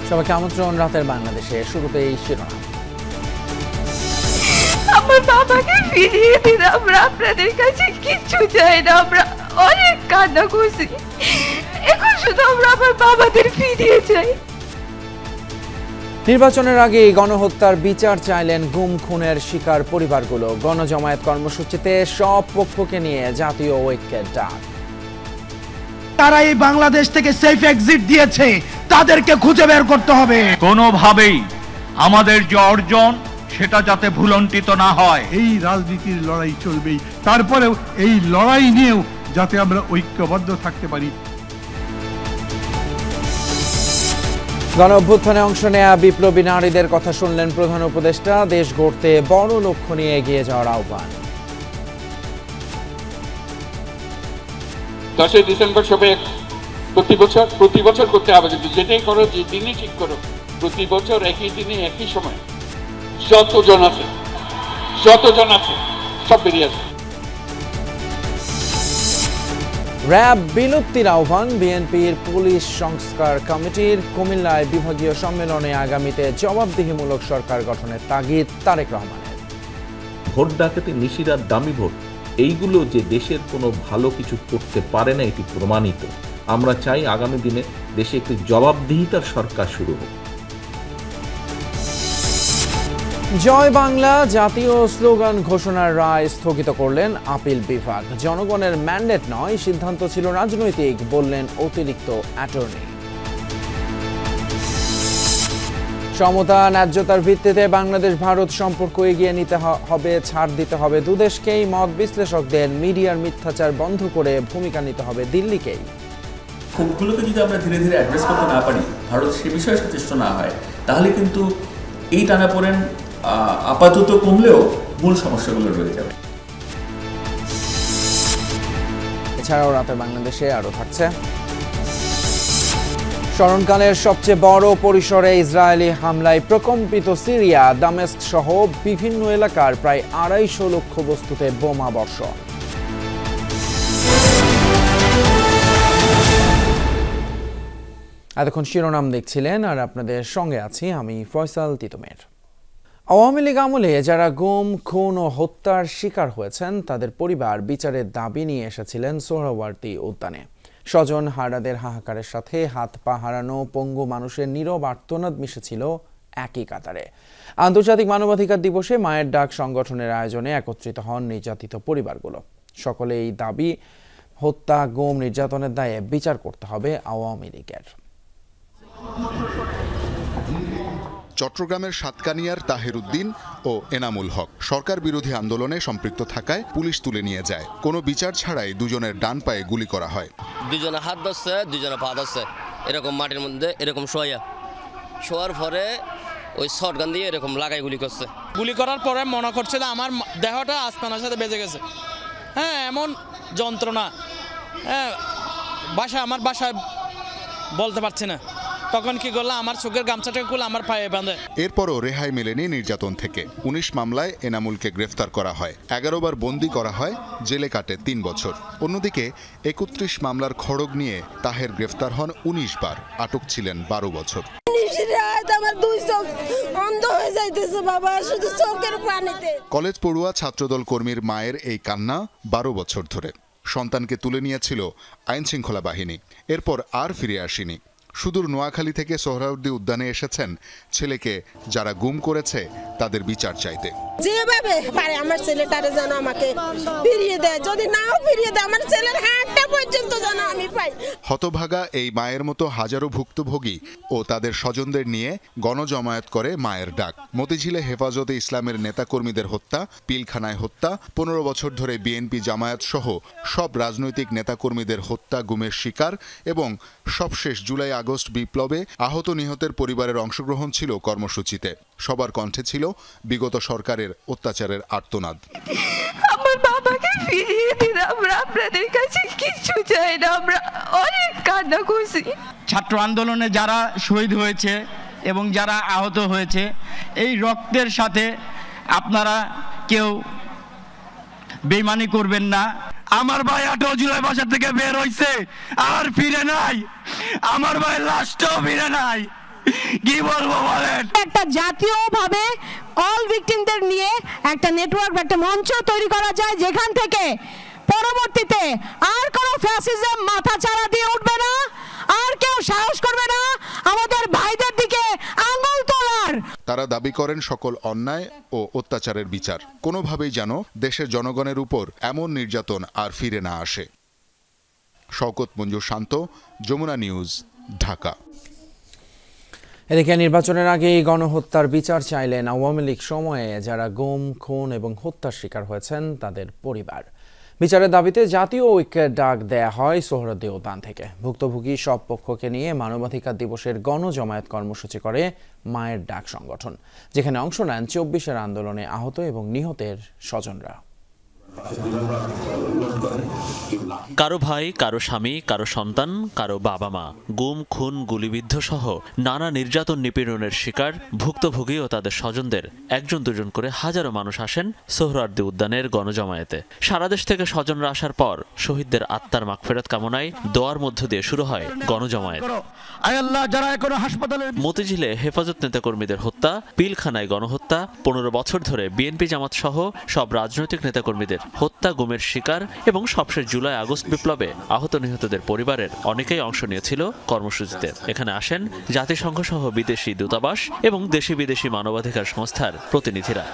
সবাইকে আমন্ত্রণ রাতের বাংলাদেশে। শুরুতেই শিরোনাম। আমার বাবাকে ফিরিয়ে দিন, আমরা আপনাদের কাছে কিচ্ছু চাই না, আমরা অনেক কান্না করছি, এখন শুধু আমরা আমার বাবাদের ফিরিয়ে চাই। নির্বাচনের আগে গণহত্যার বিচার চাইলেন গুম খুনের শিকার পরিবারগুলো। গণজমায়েত কর্মসূচিতে সব পক্ষকে নিয়ে জাতীয় ঐক্যের ডাক। তারা এই বাংলাদেশ থেকে সেফ এক্সিট দিয়েছে, তাদেরকে খুঁজে বের করতে হবে। কোনোভাবেই আমাদের যে অর্জন সেটা যাতে ভুলন্টিত না হয়। এই রাজনীতির লড়াই চলবেই, তারপরেও এই লড়াই নিয়েও যাতে আমরা ঐক্যবদ্ধ থাকতে পারি। গণ অভ্যুত্থানে অংশ নেয়া বিপ্লবী নারীদের কথা শুনলেন প্রধান উপদেষ্টা। দেশ গড়তে বড় লক্ষ্য নিয়ে এগিয়ে যাওয়ার আহ্বান। 10 ডিসেম্বর সবে প্রতি বছর করতে হবে, কিন্তু যেটাই করো, যে দিনই ঠিক করো, প্রতি বছর একই দিনে একই সময় যতজন আছে সব বেরিয়ে আসে। র্যাব বিলুপ্তির আহ্বান। বিএনপির পুলিশ সংস্কার কমিটির কুমিল্লায় বিভাগীয় সম্মেলনে আগামীতে জবাবদিহিমূলক সরকার গঠনের তাগিদ তারেক রহমানের। ভোট ডাকাতি, নিশিরাত, দামি ভোট, এইগুলো যে দেশের কোনো ভালো কিছু করতে পারে না, এটি প্রমাণিত। আমরা চাই আগামী দিনে দেশে একটি জবাবদিহিতার সরকার শুরু হোক। জয় বাংলা জাতীয় স্লোগান ঘোষণার রায় স্থগিত করলেন আপিল বিভাগ। জনগণের ম্যান্ডেট নয়, সিদ্ধান্ত ছিল রাজনৈতিক, বললেন অতিরিক্ত অ্যাটর্নি। সমতা ন্যায্যতার ভিত্তিতে বাংলাদেশ ভারত সম্পর্ক এগিয়ে নিতে হবে, ছাড় দিতে হবে দুদেশকেই। মত বিশ্লেষকদের মিডিয়ার মিথ্যাচার বন্ধ করে ভূমিকা নিতে হবে দিল্লিকেই। ক্ষোভগুলোকে যদি আমরা ধীরে ধীরে অ্যাড্রেস করতে না পারি, ভারত সে বিষয়ে সচেষ্ট না হয়, তাহলে কিন্তু এই টানাপোড়েন আপাতত কমলেও মূল সমস্যাগুলো রয়ে যাবে। এছাড়াও রাতের বাংলাদেশে আরো থাকছে। স্মরণকালের সবচেয়ে বড় পরিসরে ইসরায়েলি হামলায় প্রকম্পিত সিরিয়া। দামেস্ক সহ বিভিন্ন এলাকার প্রায় 250 লক্ষ বস্তুতে বোমা বর্ষণ। এতক্ষণ শিরোনাম দেখছিলেন, আর আপনাদের সঙ্গে আছি আমি ফয়সাল তিতুমের। আওয়ামী লীগ আমলে যারা গুম, খুন ও হত্যার শিকার হয়েছেন তাদের পরিবার বিচারের দাবি নিয়ে এসেছিলেন সোহরাওয়ার্দী উদ্যানে। স্বজন হারাদের হাহাকারের সাথে হাত পা হারানো পঙ্গু মানুষের নীরব আর্তনাদ মিশেছিল একই কাতারে। আন্তর্জাতিক মানবাধিকার দিবসে মায়ের ডাক সংগঠনের আয়োজনে একত্রিত হন নির্যাতিত পরিবারগুলো। সকলে এই দাবি, হত্যা, গুম, নির্যাতনের দায়ে বিচার করতে হবে আওয়ামী লীগের। চট্টগ্রামের সাতকানিয়ার তাহের উদ্দিন ও এনামুল হক সরকার বিরোধী আন্দোলনে সম্পৃক্ত থাকায় পুলিশ তুলে নিয়ে যায়। কোনো বিচার ছাড়াই দুজনের ডান পায়ে গুলি করা হয়। দুজনে হাত ধরছে, দুজনে পা ধরছে, এরকম মাটির মধ্যে এরকম শোয়ার পরে ওই শটগান দিয়ে এরকম লাগাই গুলি করছে। গুলি করার পরে মনে করছে যে আমার দেহটা আসমানের সাথে বেজে গেছে। হ্যাঁ, এমন যন্ত্রণা, হ্যাঁ, আমার বাসায় বলতে পারছি না। তখন কি করলাম, আমার চোখের গামছাটা খুলে আমার পায়ে বাঁধে। এরপরও রেহাই মেলেনি নির্যাতন থেকে। 19 মামলায় এনামুলকে গ্রেফতার করা হয়, 11 বার বন্দী করা হয়, জেলে কাটে 3 বছর। অন্যদিকে 31 মামলার খড়গ নিয়ে তাহের গ্রেফতার হন 19 বার, আটক ছিলেন 12 বছর। কলেজ পড়ুয়া ছাত্রদল কর্মীর মায়ের এই কান্না 12 বছর ধরে। সন্তানকে তুলে নিয়েছিল আইন শৃঙ্খলা বাহিনী, এরপর আর ফিরে আসেনি। সুদূর নোয়াখালী থেকে সোহরাওয়ার্দী উদ্যানে এসেছেন ছেলেকে যারা গুম করেছে তাদের বিচার চাইতে। যেভাবে পারে আমার ছেলেটারে যেন আমাকে ফিরিয়ে দেয়, যদি নাও ফিরিয়ে দেয় আমার ছেলের হাতটা পর্যন্ত যেন আমি পাই। হতভাগা এই মায়ের মতো হাজারো ভুক্তভোগী ও তাদের স্বজনদের নিয়ে গণজমায়েত করে মায়ের ডাক। মতিঝিলে হেফাজতে ইসলামের নেতাকর্মীদের হত্যা, পিলখানায় হত্যা, 15 বছর ধরে বিএনপি জামায়াত সহ সব রাজনৈতিক নেতাকর্মীদের হত্যা, গুমের শিকার এবং সবশেষ জুলাই আগস্ট বিপ্লবে আহত নিহতের পরিবারের অংশগ্রহণ ছিল কর্মসূচিতে। সবার কণ্ঠে ছিল বিগত সরকারের অত্যাচারের আর্তনাদ। আমার বাবাকে ফিরিয়ে দিন, আমরা আপনাদের কাছে কিচ্ছু চাই না, আমরা অনেক কান্না করছি। ছাত্র আন্দোলনে যারা শহীদ হয়েছে এবং যারা আহত হয়েছে, এই রক্তের সাথে আপনারা কেউ বেইমানি করবেন না। আমার ভাই 18 জুলাই বাসা থেকে বের হইছে, আর ফিরে নাই। আমার ভাই লাশটাও ফিরে নাই। কি বলবো বলেন? একটা জাতীয়ভাবে অল ভিকটিমদের নিয়ে একটা নেটওয়ার্ক, একটা মঞ্চ তৈরি করা যায়, যেখান থেকে পরবর্তীতে আর কোনো ফ্যাসিজম মাথাচাড়া দিয়ে উঠবে না, আর কেউ সাহস করবে না আমাদের ভাইদের দিকে আঙুল তোলার। তারা দাবি করেন সকল অন্যায় ও অত্যাচারের বিচার। কোনোভাবেই যেন দেশের জনগণের উপর এমন নির্যাতন আর ফিরে না আসে। শওকত মঞ্জুর শান্ত, যমুনা নিউজ, ঢাকা। এদিকে নির্বাচনের আগে গণহত্যার বিচার চাইলেন আওয়ামী লীগ সময়ে যারা গুম, খুন এবং হত্যার শিকার হয়েছেন তাদের পরিবার। বিচারের দাবিতে জাতীয় ঐক্যের ডাক দেয়া হয় সোহরাওয়ার্দী উদ্যান থেকে। ভুক্তভোগী সব পক্ষকে নিয়ে মানবাধিকার দিবসের গণজমায়েত কর্মসূচি করে মায়ের ডাক সংগঠন, যেখানে অংশ নেন 24-এর আন্দোলনে আহত এবং নিহতের স্বজনরা। কারো ভাই, কারো স্বামী, কারো সন্তান, কারো বাবা মা গুম, খুন, গুলিবিদ্ধ সহ নানা নির্যাতন নিপীড়নের শিকার ভুক্তভোগী ও তাদের স্বজনদের একজন দুজন করে হাজারো মানুষ আসেন সোহরাওয়ার্দী উদ্যানের গণজমায়েতে। সারা দেশ থেকে স্বজনরা আসার পর শহীদদের আত্মার মাগফিরাত কামনায় দোয়ার মধ্য দিয়ে শুরু হয় গণজমায়েত। মতিঝিলে হেফাজত নেতাকর্মীদের হত্যা, পিলখানায় গণহত্যা, 15 বছর ধরে বিএনপি জামাত সহ সব রাজনৈতিক নেতাকর্মীদের হত্যা, গুমের শিকার এবং সবশেষ জুলাই আগস্ট বিপ্লবে আহত নিহতদের পরিবারের অনেকেই অংশ নিয়েছিল কর্মসূচিতে। এখানে আসেন জাতিসংঘ সহ বিদেশি দূতাবাস এবং দেশি বিদেশি মানবাধিকার সংস্থার প্রতিনিধিরা।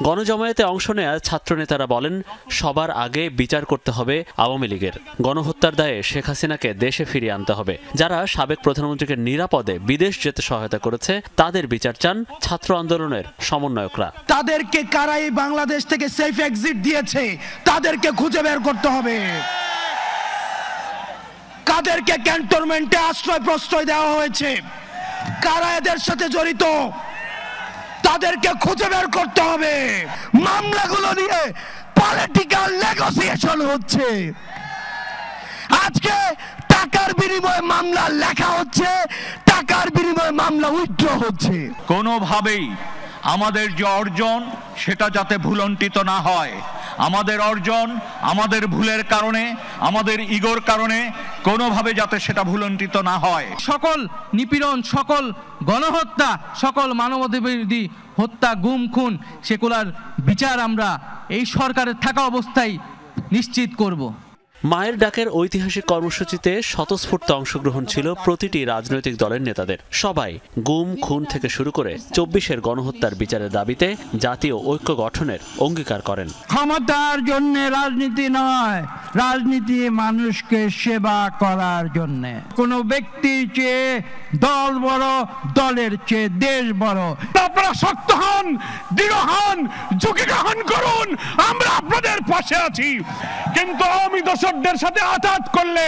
গণজমায়েতে অংশ নেয়া ছাত্রনেতারা বলেন, সবার আগে বিচার করতে হবে আওয়ামী লীগের। গণহত্যার দায়ে শেখ হাসিনাকে দেশে ফিরিয়ে আনতে হবে। যারা সাবেক প্রধানমন্ত্রীকে নিরাপদে বিদেশ যেতে সহায়তা করেছে তাদের বিচার চান ছাত্র আন্দোলনের সমন্বয়করা। তাদেরকে কারা এই বাংলাদেশ থেকে সেফ এক্সিট দিয়েছে তাদেরকে খুঁজে বের করতে হবে। কাদেরকে ক্যান্টনমেন্টে আশ্রয় প্রশ্রয় দেওয়া হয়েছে, কারা এদের সাথে জড়িত তাদেরকে খুঁজে বের করতে হবে। মামলাগুলো নিয়ে পলিটিক্যাল নেগোসিয়েশন হচ্ছে। আজকে টাকার বিনিময়ে মামলা লেখা হচ্ছে, টাকার বিনিময়ে মামলা উইথড্র হচ্ছে। কোনোভাবেই আমাদের যে অর্জন সেটা যাতে ভুলন্টিত না হয়। আমাদের অর্জন আমাদের ভুলের কারণে, আমাদের ইগোর কারণে কোনোভাবে যাতে সেটা ভুলন্টিত না হয়। সকল নিপীড়ন, সকল গণহত্যা, সকল মানবতাবিরোধী হত্যা, গুম, খুন সেগুলার বিচার আমরা এই সরকারের থাকা অবস্থায় নিশ্চিত করব। মায়ের ডাকের ঐতিহাসিক কর্মসূচিতে স্বতঃস্ফূর্ত অংশগ্রহণ ছিল প্রতিটি রাজনৈতিক দলের নেতাদের। সবাই গুম, খুন থেকে শুরু করে 24-এর গণহত্যার বিচারের দাবিতে জাতীয় ঐক্য গঠনের অঙ্গীকার করেন। ক্ষমতার জন্য রাজনীতি নয়, রাজনীতি মানুষকে সেবা করার জন্য। কোনো ব্যক্তির চেয়ে দল বড়, দলের চেয়ে দেশ বড়। আপনারা শক্ত হন, দৃঢ় হন, ঝুঁকি গ্রহণ করুন, আমরা আপনাদের পাশে আছি। কিন্তু আওয়ামী দোসরদের সাথে আঘাত করলে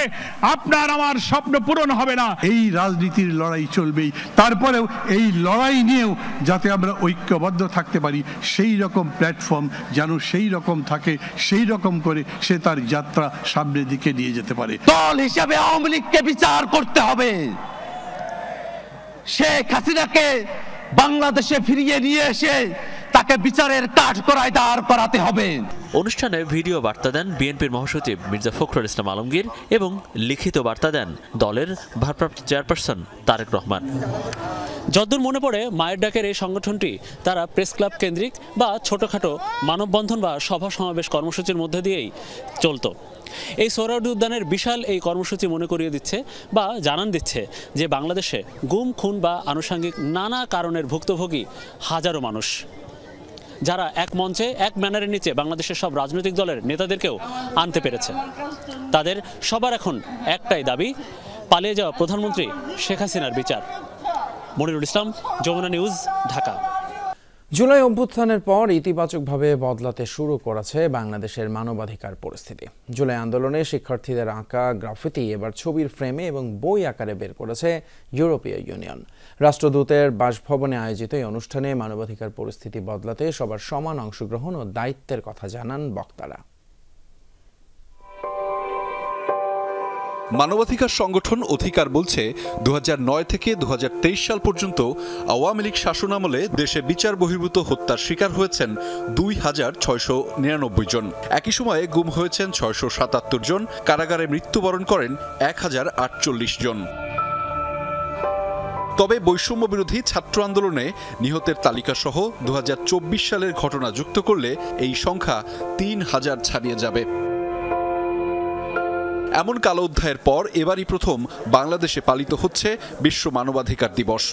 আপনার আমার স্বপ্ন পূরণ হবে না। এই রাজনীতির লড়াই চলবেই, তারপরেও এই লড়াই নিয়েও যাতে আমরা ঐক্যবদ্ধ থাকতে পারি, সেই রকম প্ল্যাটফর্ম যেন সেই রকম থাকে, সেই রকম করে সে তার যাত্রা সামনের দিকে নিয়ে যেতে পারে। দল হিসাবে আওয়ামী লীগকে বিচার করতে হবে। শেখ হাসিনাকে বাংলাদেশে ফিরিয়ে নিয়ে এসে তাকে বিচারের কাঠগড়ায় দাঁড় করাতে হবে। অনুষ্ঠানে ভিডিও বার্তা দেন বিএনপির মহাসচিব মির্জা ফখরুল ইসলাম আলমগীর এবং লিখিত বার্তা দেন দলের ভারপ্রাপ্ত চেয়ারপারসন তারেক রহমান। যদ্দূর মনে পড়ে, মায়ের ডাকের এই সংগঠনটি তারা প্রেস ক্লাব কেন্দ্রিক বা ছোটখাটো মানববন্ধন বা সভা সমাবেশ কর্মসূচির মধ্যে দিয়েই চলত। এই সোহরাওয়ার্দী উদ্যানের বিশাল এই কর্মসূচি মনে করিয়ে দিচ্ছে বা জানান দিচ্ছে যে বাংলাদেশে গুম, খুন বা আনুষঙ্গিক নানা কারণের ভুক্তভোগী হাজারো মানুষ, যারা এক মঞ্চে, এক ব্যানারের নিচে বাংলাদেশের সব রাজনৈতিক দলের নেতাদেরকেও আনতে পেরেছে। তাদের সবার এখন একটাই দাবি, পালিয়ে যাওয়া প্রধানমন্ত্রী শেখ হাসিনার বিচার। মনিরুল ইসলাম, যমুনা নিউজ, ঢাকা। জুলাই অভ্যুত্থানের পর ইতিবাচকভাবে বদলাতে শুরু করেছে বাংলাদেশের মানবাধিকার পরিস্থিতি। জুলাই আন্দোলনে শিক্ষার্থীদের আঁকা গ্রাফিতি এবার ছবির ফ্রেমে এবং বই আকারে বের করেছে ইউরোপীয় ইউনিয়ন। রাষ্ট্রদূতের বাসভবনে আয়োজিত এই অনুষ্ঠানে মানবাধিকার পরিস্থিতি বদলাতে সবার সমান অংশগ্রহণ ও দায়িত্বের কথা জানান বক্তারা। মানবাধিকার সংগঠন অধিকার বলছে 2009 থেকে 2023 সাল পর্যন্ত আওয়ামী লীগ শাসনামলে দেশে বিচার বহির্ভূত হত্যার শিকার হয়েছেন 2699 জন। একই সময়ে গুম হয়েছেন 677 জন, কারাগারে মৃত্যুবরণ করেন 1048 জন। তবে বৈষম্য বিরোধী ছাত্র আন্দোলনে নিহতের তালিকা সহ 2024 সালের ঘটনা যুক্ত করলে এই সংখ্যা 3000 ছাড়িয়ে যাবে। এমন কালো অধ্যায়ের পর এবারই প্রথম বাংলাদেশে পালিত হচ্ছে বিশ্ব মানবাধিকার দিবস।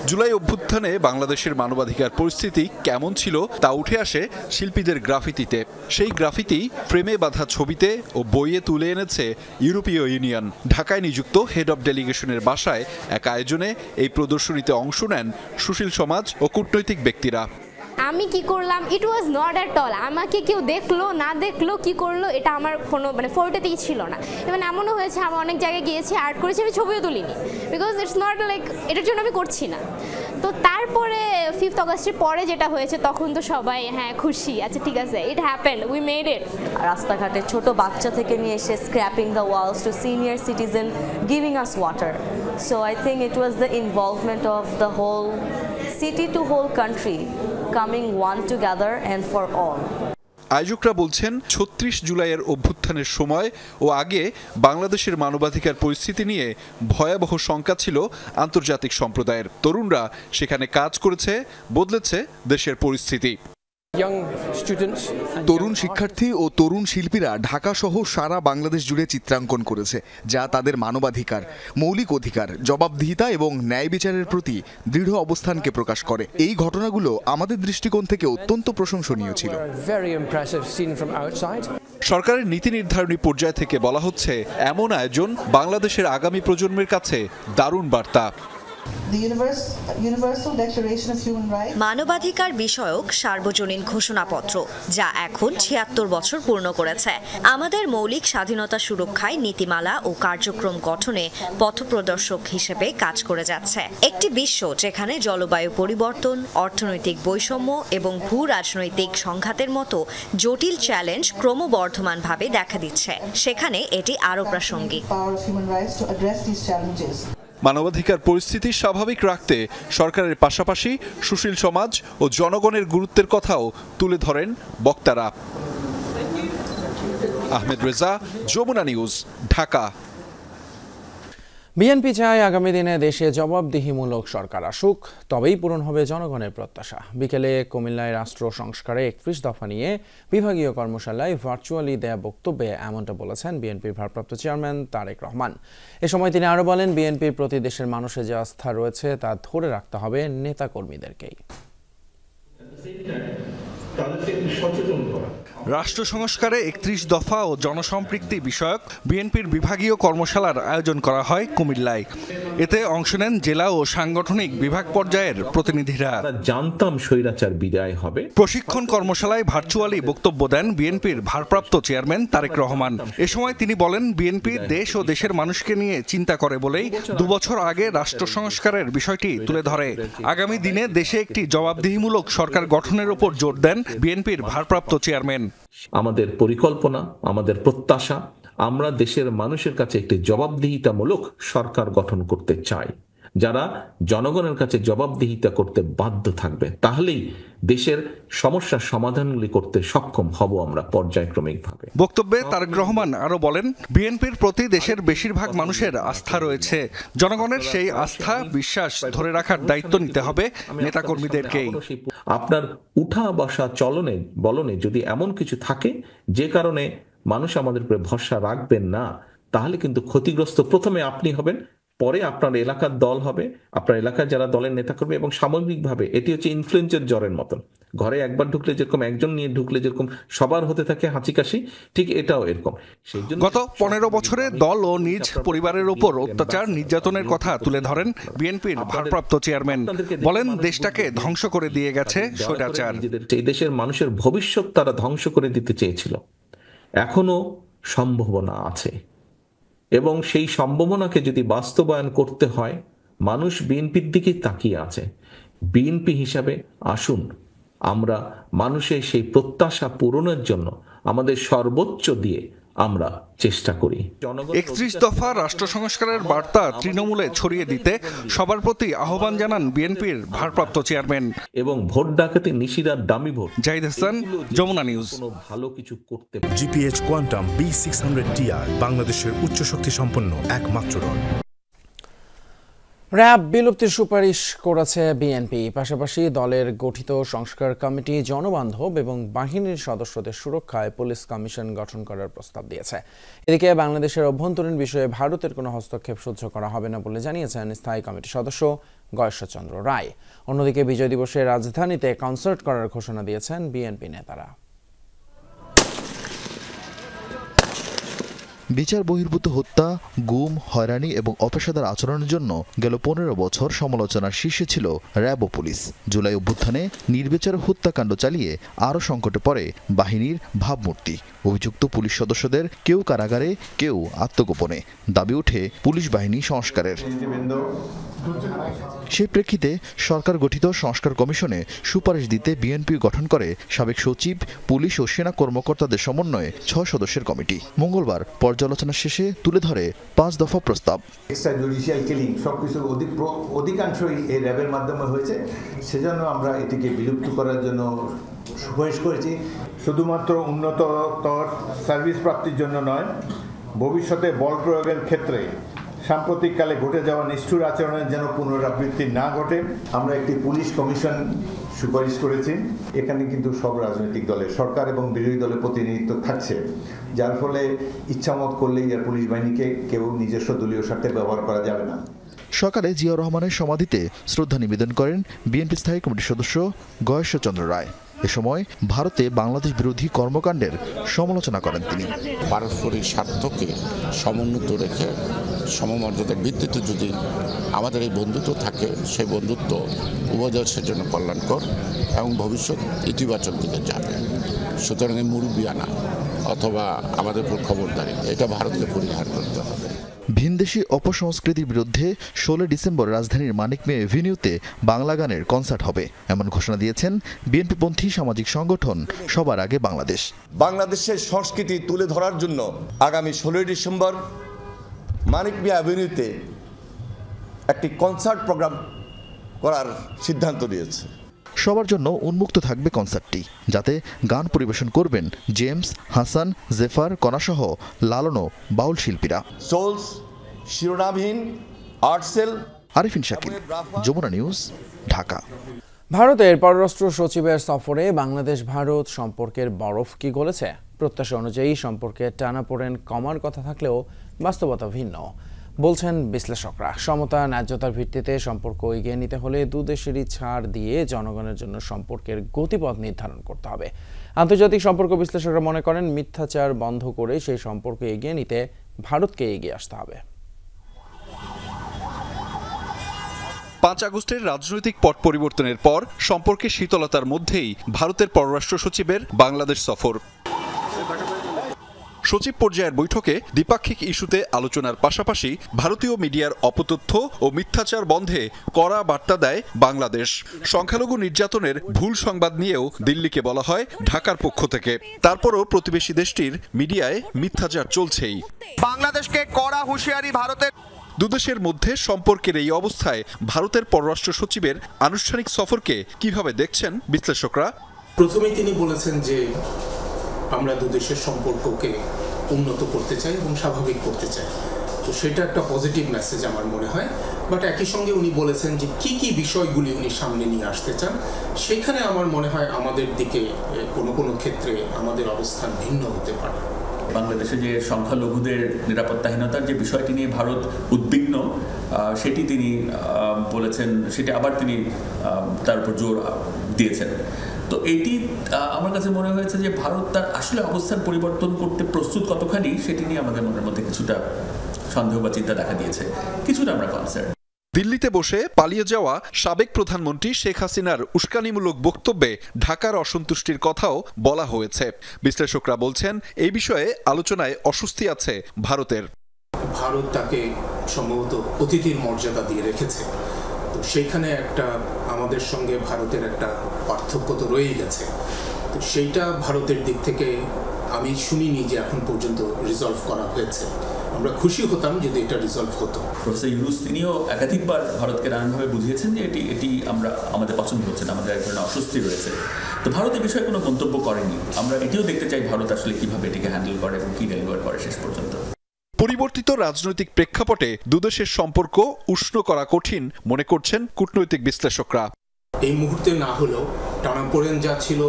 জুলাই অভ্যুত্থানে বাংলাদেশের মানবাধিকার পরিস্থিতি কেমন ছিল তা উঠে আসে শিল্পীদের গ্রাফিতিতে। সেই গ্রাফিতি ফ্রেমে বাঁধা ছবিতে ও বইয়ে তুলে এনেছে ইউরোপীয় ইউনিয়ন। ঢাকায় নিযুক্ত হেড অব ডেলিগেশনের বাসায় এক আয়োজনে এই প্রদর্শনীতে অংশ নেন সুশীল সমাজ ও কূটনৈতিক ব্যক্তিরা। আমি কি করলাম, ইট ওয়াজ নট অ্যাট অল। আমাকে কেউ দেখলো না দেখলো কি করলো এটা আমার কোনো ফোর্টেতেই ছিল না। মানে এমনও হয়েছে আমি অনেক জায়গায় গিয়েছি, আর্ট করেছি, আমি ছবিও তুলিনি, বিকজ ইটস নট লাইক এটার জন্য আমি করছি না। তো তারপরে 5th অগাস্টের পরে যেটা হয়েছে তখন তো সবাই খুশি, আচ্ছা ঠিক আছে, it happened, we made it. রাস্তাঘাটে ছোট বাচ্চা থেকে নিয়ে এসে scraping the walls to senior citizen giving us water. So I think it was the involvement of the whole city to whole country coming one together and for all. আয়োজকরা বলছেন 36 জুলাইয়ের অভ্যুত্থানের সময় ও আগে বাংলাদেশের মানবাধিকার পরিস্থিতি নিয়ে ভয়াবহ শঙ্কা ছিল আন্তর্জাতিক সম্প্রদায়ের। তরুণরা সেখানে কাজ করেছে, বদলেছে দেশের পরিস্থিতি। তরুণ শিক্ষার্থী ও তরুণ শিল্পীরা ঢাকা সহ সারা বাংলাদেশ জুড়ে চিত্রাঙ্কন করেছে, যা তাদের মানবাধিকার, মৌলিক অধিকার, জবাবদিহিতা এবং ন্যায় বিচারের প্রতি দৃঢ় অবস্থানকে প্রকাশ করে। এই ঘটনাগুলো আমাদের দৃষ্টিকোণ থেকে অত্যন্ত প্রশংসনীয় ছিল। সরকারের নীতি নির্ধারণী পর্যায় থেকে বলা হচ্ছে, এমন আয়োজন বাংলাদেশের আগামী প্রজন্মের কাছে দারুণ বার্তা। মানবাধিকার বিষয়ক সার্বজনীন ঘোষণাপত্র, যা এখন 76 বছর পূর্ণ করেছে, আমাদের মৌলিক স্বাধীনতা সুরক্ষায় নীতিমালা ও কার্যক্রম গঠনে পথপ্রদর্শক হিসেবে কাজ করে যাচ্ছে। একটি বিশ্ব যেখানে জলবায়ু পরিবর্তন, অর্থনৈতিক বৈষম্য এবং ভূ রাজনৈতিক সংঘাতের মতো জটিল চ্যালেঞ্জ ক্রমবর্ধমানভাবে দেখা দিচ্ছে, সেখানে এটি আরও প্রাসঙ্গিক। মানবাধিকার পরিস্থিতি স্বাভাবিক রাখতে সরকারের পাশাপাশি সুশীল সমাজ ও জনগণের গুরুত্বের কথাও তুলে ধরেন বক্তারা। আহমেদ রেজা, যমুনা নিউজ, ঢাকা। বিএনপি চায় আগামী দিনে দেশে জবাবদিহিমূলক সরকার আসুক, তবেই পূরণ হবে জনগণের প্রত্যাশা। বিকেলে কুমিল্লায় রাষ্ট্র সংস্কারে 31 দফা নিয়ে বিভাগীয় কর্মশালায় ভার্চুয়ালি দেয়া বক্তব্যে এমনটা বলেছেন বিএনপির ভারপ্রাপ্ত চেয়ারম্যান তারেক রহমান। এ সময় তিনি আরও বলেন, বিএনপির প্রতি দেশের মানুষের যে আস্থা রয়েছে তা ধরে রাখতে হবে নেতাকর্মীদেরকেই। রাষ্ট্র সংস্কারে 31 দফা ও জনসম্পৃক্তি বিষয়ক বিএনপির বিভাগীয় কর্মশালার আয়োজন করা হয় কুমিল্লায়। এতে অংশ নেন জেলা ও সাংগঠনিক বিভাগ পর্যায়ের প্রতিনিধিরা। জানতাম স্বৈরাচার বিদায় হবে। প্রশিক্ষণ কর্মশালায় ভার্চুয়ালি বক্তব্য দেন বিএনপির ভারপ্রাপ্ত চেয়ারম্যান তারেক রহমান। এ সময় তিনি বলেন, বিএনপি দেশ ও দেশের মানুষকে নিয়ে চিন্তা করে বলেই 2 বছর আগে রাষ্ট্র সংস্কারের বিষয়টি তুলে ধরে। আগামী দিনে দেশে একটি জবাবদিহিমূলক সরকার গঠনের উপর জোর দেন বিএনপির ভারপ্রাপ্ত চেয়ারম্যান। আমাদের পরিকল্পনা, আমাদের প্রত্যাশা, আমরা দেশের মানুষের কাছে একটি জবাবদিহিতামূলক সরকার গঠন করতে চাই, যারা জনগণের কাছে জবাবদিহিতা করতে বাধ্য থাকবে। তাহলেই দেশের সমস্যার সমাধানগুলি করতে সক্ষম হব আমরা পর্যায়ক্রমিকভাবে। বক্তব্যে তারেক রহমান আরো বলেন, বিএনপির প্রতি দেশের বেশিরভাগ মানুষের আস্থা রয়েছে। জনগণের সেই আস্থা, বিশ্বাস ধরে রাখার দায়িত্ব নিতে হবে নেতাকর্মীদেরকেই। আপনার উঠা বসা চলনে বলনে যদি এমন কিছু থাকে যে কারণে মানুষ আমাদের উপরে ভরসা রাখবেন না, তাহলে কিন্তু ক্ষতিগ্রস্ত প্রথমে আপনি হবেন, পরে আপনার এলাকার দল হবে, আপনার এলাকার যারা দলের নেতা করবে, এবং সামগ্রিকভাবে এটি হচ্ছে ইনফ্লুয়েঞ্জার জ্বরের মতন। ঘরে একবার ঢুকলে যেরকম একজন নিয়ে ঢুকলে যেরকম সবার হতে থাকে হাঁচি কাশি, ঠিক এটাও এরকম। গত 15 বছরে দল ও নিজ পরিবারের উপর অত্যাচার নির্যাতনের কথা তুলে ধরেন বিএনপির ভারপ্রাপ্ত চেয়ারম্যান। বলেন, দেশটাকে ধ্বংস করে দিয়ে গেছে স্বৈরাচার। এই দেশের মানুষের ভবিষ্যৎ তারা ধ্বংস করে দিতে চেয়েছিল। এখনো সম্ভাবনা আছে, এবং সেই সম্ভাবনাকে যদি বাস্তবায়ন করতে হয়, মানুষ বিএনপির দিকে তাকিয়ে আছে। বিএনপি হিসাবে আসুন আমরা মানুষের সেই প্রত্যাশা পূরণের জন্য আমাদের সর্বোচ্চ দিয়ে আমরা চেষ্টা করি। 31 দফা রাষ্ট্র সংস্কারের বার্তা তৃণমূলে ছড়িয়ে দিতে সবার প্রতি আহ্বান জানান বিএনপির ভারপ্রাপ্ত চেয়ারম্যান। এবং ভোট ডাকাতি নিশিরার দামি ভোট। জাহিদ হাসান, যমুনা নিউজ। ভালো কিছু করতে জিপিএইচ কোয়ান্টাম B600 TR বাংলাদেশের উচ্চ শক্তি সম্পন্ন একমাত্র রড। র্যাব বিলুপ্তির সুপারিশ করেছে বিএনপি। পাশাপাশি দলের গঠিত সংস্কার কমিটি জনবান্ধব এবং বাহিনীর সদস্যদের সুরক্ষায় পুলিশ কমিশন গঠন করার প্রস্তাব দিয়েছে। এদিকে বাংলাদেশের অভ্যন্তরীণ বিষয়ে ভারতের কোনো হস্তক্ষেপ সহ্য করা হবে না বলে জানিয়েছেন স্থায়ী কমিটির সদস্য গয়েশ্বরচন্দ্র রায়। অন্যদিকে বিজয় দিবসে রাজধানীতে কনসার্ট করার ঘোষণা দিয়েছেন বিএনপি নেতারা। বিচার বহির্ভূত হত্যা, গুম, হয়রানি এবং অপেশাদার আচরণের জন্য গেল 15 বছর সমালোচনার শীর্ষে ছিল র্যাব ও পুলিশ। জুলাই অভ্যুত্থানে নির্বিচারে হত্যাকাণ্ড চালিয়ে আরও সংকটে পড়ে বাহিনীর ভাবমূর্তি। অভিযুক্ত পুলিশ সদস্যদের কেউ কারাগারে, কেউ আত্মগোপনে। দাবি ওঠে পুলিশ বাহিনী সংস্কারের। সেই প্রেক্ষিতে সরকার গঠিত সংস্কার কমিশনে সুপারিশ দিতে বিএনপি গঠন করে সাবেক সচিব, পুলিশ ও সেনা কর্মকর্তাদের সমন্বয়ে 6 সদস্যের কমিটি। মঙ্গলবার পর্যালোচনা শেষে তুলে ধরে 5 দফা প্রস্তাব। এক্সট্রা জুডিশিয়াল কিলিং সবকিছু অধিকাংশই এই র্যাবের মাধ্যমে হয়েছে, সেজন্য আমরা এটিকে বিলুপ্ত করার জন্য সুপারিশ করেছি। শুধুমাত্র উন্নততর সার্ভিস প্রাপ্তির জন্য নয়, ভবিষ্যতে বল প্রয়োগের ক্ষেত্রে সাম্প্রতিককালে ঘটে যাওয়া নিষ্ঠুর আচরণের যেন পুনরাবৃত্তি না ঘটে। আমরা একটি পুলিশ কমিশন সুপারিশ করেছি। এখানে কিন্তু সব রাজনৈতিক দলের, সরকার এবং বিরোধী দলের প্রতিনিধিত্ব থাকছে, যার ফলে ইচ্ছামত করলেই আর পুলিশ বাহিনীকে কেউ নিজস্ব দলীয় স্বার্থে ব্যবহার করা যাবে না। সকালে জিয়াউর রহমানের সমাধিতে শ্রদ্ধা নিবেদন করেন বিএনপি স্থায়ী কমিটির সদস্য গয়েশ্বরচন্দ্র রায়। এ সময় ভারতে বাংলাদেশ বিরোধী কর্মকাণ্ডের সমালোচনা করেন তিনি। পারস্পরিক স্বার্থকে সমুন্নত রেখে সমমর্যাদার ভিত্তিতে যদি আমাদের এই বন্ধুত্ব থাকে, সেই বন্ধুত্ব উভয় দেশের জন্য কল্যাণকর এবং ভবিষ্যৎ ইতিবাচক দিকে যাবে। সুতরাং এই মুরব্বিয়ানা অথবা আমাদের উপর খবরদারি, এটা ভারতকে পরিহার করতে হবে। ভিনদেশি অপসংস্কৃতির বিরুদ্ধে 16 ডিসেম্বর রাজধানীর মানিক মে এভিনিউতে বাংলা গানের কনসার্ট হবে, এমন ঘোষণা দিয়েছেন বিএনপিপন্থী সামাজিক সংগঠন সবার আগে বাংলাদেশ। বাংলাদেশের সংস্কৃতি তুলে ধরার জন্য আগামী 16 ডিসেম্বর মানিক মে এভিনিউতে একটি কনসার্ট প্রোগ্রাম করার সিদ্ধান্ত নিয়েছে। সবার জন্য উন্মুক্ত থাকবে কনসার্টটি, যাতে গান পরিবেশন করবেন জেমস, হাসান, জেফার, কণাসহ লালনো বাউল শিল্পীরা। সোলস, শিরোনামহীন, আর্টসেল। আরিফিন শাকিল, যমুনা নিউজ, ঢাকা। ভারতের পররাষ্ট্র সচিবের সফরে বাংলাদেশ ভারত সম্পর্কের বরফ কি গলেছে? প্রত্যাশা অনুযায়ী সম্পর্কে টানাপোড়েন কমার কথা থাকলেও বাস্তবতা ভিন্ন বলছেন বিশ্লেষকরা। সমতা, ন্যায্যতার ভিত্তিতে সম্পর্ক এগিয়ে নিতে হলে দুদেশেরই ছাড় দিয়ে জনগণের জন্য সম্পর্কের গতিপথ নির্ধারণ করতে হবে। আন্তর্জাতিক সম্পর্ক বিশ্লেষকরা মনে করেন মিথ্যাচার বন্ধ করে সেই সম্পর্ক এগিয়ে নিতে ভারতকে এগিয়ে আসতে হবে। 5 আগস্টের রাজনৈতিক পট পরিবর্তনের পর সম্পর্কে শীতলতার মধ্যেই ভারতের পররাষ্ট্র সচিবের বাংলাদেশ সফর। সচিব পর্যায়ের বৈঠকে দ্বিপাক্ষিক ইস্যুতে আলোচনার পাশাপাশি ভারতীয় মিডিয়ার অপতথ্য ও মিথ্যাচার বন্ধে কড়া বার্তা দেয় বাংলাদেশ। সংখ্যালঘু নির্যাতনের ভুল সংবাদ নিয়েও দিল্লিকে বলা হয় ঢাকার পক্ষ থেকে। তারপরও প্রতিবেশী দেশটির মিডিয়ায় মিথ্যাচার চলছেই। বাংলাদেশকে কড়া হুঁশিয়ারি ভারতের। দুদেশের মধ্যে সম্পর্কের এই অবস্থায় ভারতের পররাষ্ট্র সচিবের আনুষ্ঠানিক সফরকে কিভাবে দেখছেন বিশ্লেষকরা? প্রথমেই তিনি বলেছেন যে আমরা দুদেশের সম্পর্ককে উন্নত করতে চাই এবং স্বাভাবিক করতে চাই, তো সেটা একটা পজিটিভ মেসেজ আমার মনে হয়। বাট একই সঙ্গে উনি বলেছেন যে কি কি বিষয়গুলি উনি সামনে নিয়ে আসতে চান, সেখানে আমার মনে হয় আমাদের দিকে কোনো কোনো ক্ষেত্রে আমাদের অবস্থান ভিন্ন হতে পারে। বাংলাদেশে যে সংখ্যালঘুদের নিরাপত্তাহীনতার যে বিষয়টি নিয়ে ভারত উদ্বিগ্ন, সেটি তিনি বলেছেন, সেটি আবার তিনি তার উপর জোর দিয়েছেন। তো এটি আমার কাছে মনে হয়েছে যে ভারত তার আসলে অবস্থান পরিবর্তন করতে প্রস্তুত কতখানি, সেটি নিয়ে আমাদের মনের মধ্যে কিছুটা সন্দেহ বা চিন্তা দেখা দিয়েছে, কিছুটা আমরা কনসার্ন। দিল্লিতে বসে পালিয়ে যাওয়া সাবেক প্রধানমন্ত্রী শেখ হাসিনার উস্কানিমূলক বক্তব্যে ঢাকার অসন্তুষ্টির কথাও বলা হয়েছে। বিশ্লেষকরা বলছেন এই বিষয়ে আলোচনায় অস্বস্তি আছে ভারতের। ভারত তাকে সম্ভবত অতিথির মর্যাদা দিয়ে রেখেছে, তো সেইখানে একটা আমাদের সঙ্গে ভারতের একটা পার্থক্য তো রয়েই গেছে। তো সেইটা ভারতের দিক থেকে আমি শুনিনি যে এখন পর্যন্ত রিজলভ করা হয়েছে। আমরা খুশি হতাম যদি এটা রিজলভ হতো। প্রফেসর ইউনুস তিনিও একাধিকবার ভারতকে নানানভাবে বুঝিয়েছেন যে এটি আমরা আমাদের পছন্দ হচ্ছে না, আমাদের এক ধরনের অস্বস্তি রয়েছে। তো ভারত এই বিষয়ে কোনো মন্তব্য করেনি। আমরা এটিও দেখতে চাই ভারত আসলে কিভাবে এটিকে হ্যান্ডেল করে এবং কি ডেলিভার করে শেষ পর্যন্ত। পরিবর্তিত রাজনৈতিক প্রেক্ষাপটে দুদেশের সম্পর্ক উষ্ণ করা কঠিন মনে করছেন কূটনৈতিক বিশ্লেষকরা। এই মুহূর্তে না হলেও টানাপোড়েন যা ছিল